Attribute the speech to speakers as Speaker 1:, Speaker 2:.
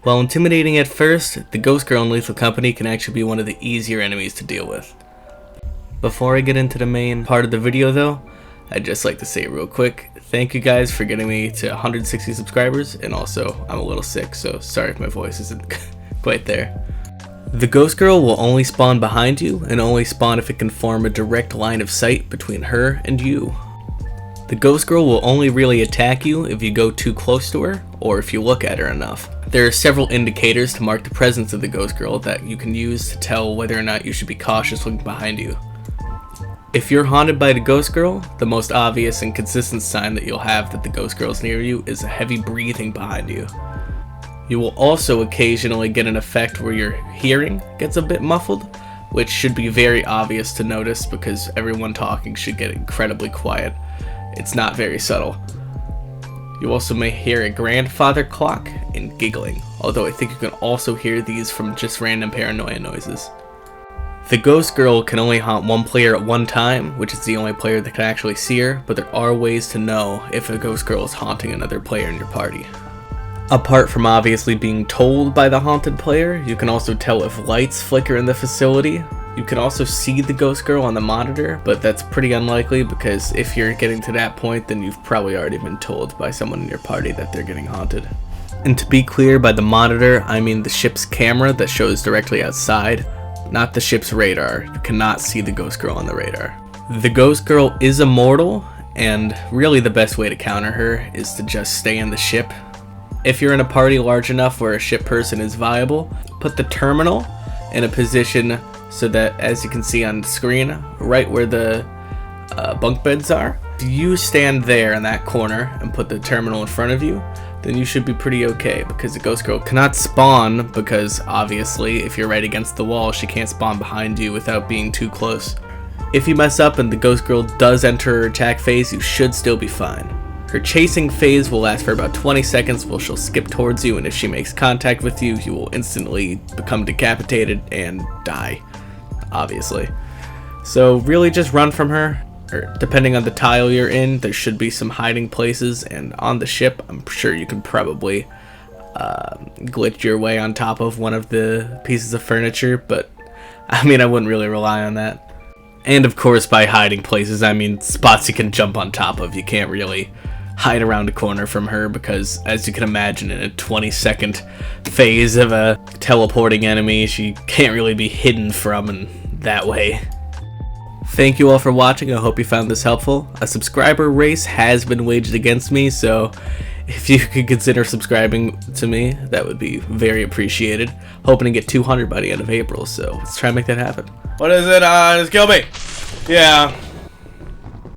Speaker 1: While intimidating at first, the Ghost Girl in Lethal Company can actually be one of the easier enemies to deal with. Before I get into the main part of the video though, I'd just like to say real quick, thank you guys for getting me to 160 subscribers, and also I'm a little sick, so sorry if my voice isn't quite there. The Ghost Girl will only spawn behind you, and only spawn if it can form a direct line of sight between her and you. The Ghost Girl will only really attack you if you go too close to her, or if you look at her enough. There are several indicators to mark the presence of the Ghost Girl that you can use to tell whether or not you should be cautious looking behind you. If you're haunted by the Ghost Girl, the most obvious and consistent sign that you'll have that the Ghost Girl is near you is a heavy breathing behind you. You will also occasionally get an effect where your hearing gets a bit muffled, which should be very obvious to notice because everyone talking should get incredibly quiet. It's not very subtle. You also may hear a grandfather clock and giggling, although I think you can also hear these from just random paranoia noises. The Ghost Girl can only haunt one player at one time, which is the only player that can actually see her, but there are ways to know if a Ghost Girl is haunting another player in your party. Apart from obviously being told by the haunted player, you can also tell if lights flicker in the facility. You can also see the Ghost Girl on the monitor, but that's pretty unlikely because if you're getting to that point, then you've probably already been told by someone in your party that they're getting haunted. And to be clear, by the monitor, I mean the ship's camera that shows directly outside, not the ship's radar. You cannot see the Ghost Girl on the radar. The Ghost Girl is immortal, and really the best way to counter her is to just stay in the ship. If you're in a party large enough where a ship person is viable, put the terminal in a position so that, as you can see on the screen, right where the bunk beds are, if you stand there in that corner and put the terminal in front of you, then you should be pretty okay, because the Ghost Girl cannot spawn, because obviously if you're right against the wall, she can't spawn behind you without being too close. If you mess up and the Ghost Girl does enter her attack phase, you should still be fine. Her chasing phase will last for about 20 seconds while she'll skip towards you, and if she makes contact with you, you will instantly become decapitated and die, obviously. So really just run from her. Or depending on the tile you're in, there should be some hiding places, and on the ship, I'm sure you can probably glitch your way on top of one of the pieces of furniture, but I mean, I wouldn't really rely on that. And of course, by hiding places, I mean spots you can jump on top of. You can't really hide around a corner from her because, as you can imagine, in a 20-second phase of a teleporting enemy, she can't really be hidden from in that way. Thank you all for watching. I hope you found this helpful. A subscriber race has been waged against me, so if you could consider subscribing to me, that would be very appreciated. Hoping to get 200 by the end of April, so let's try and make that happen. What is it? Just kill me. Yeah.